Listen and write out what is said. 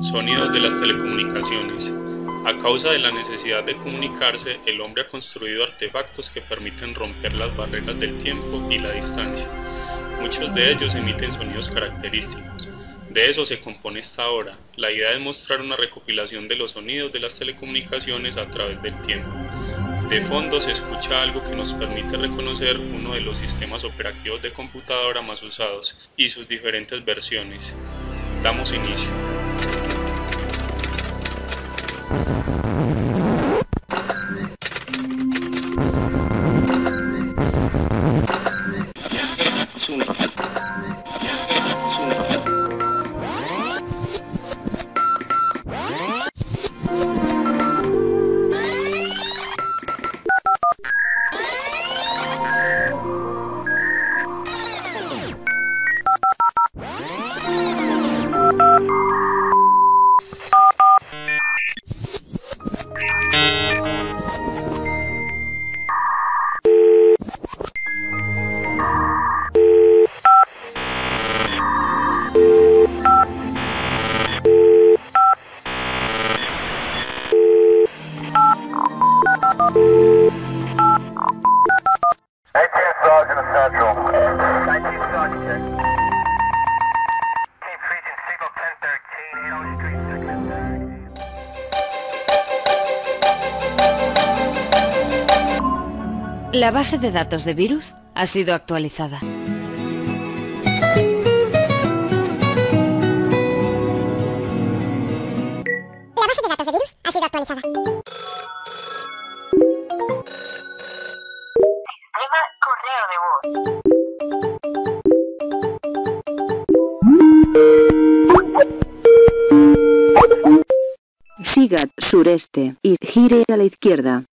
Sonidos de las telecomunicaciones. A causa de la necesidad de comunicarse, el hombre ha construido artefactos que permiten romper las barreras del tiempo y la distancia. Muchos de ellos emiten sonidos característicos. De eso se compone esta obra. La idea es mostrar una recopilación de los sonidos de las telecomunicaciones a través del tiempo. De fondo se escucha algo que nos permite reconocer uno de los sistemas operativos de computadora más usados y sus diferentes versiones. Damos inicio. La base de datos de virus ha sido actualizada. La base de datos de virus ha sido actualizada. Sistema correo de voz. Siga sureste y gire a la izquierda.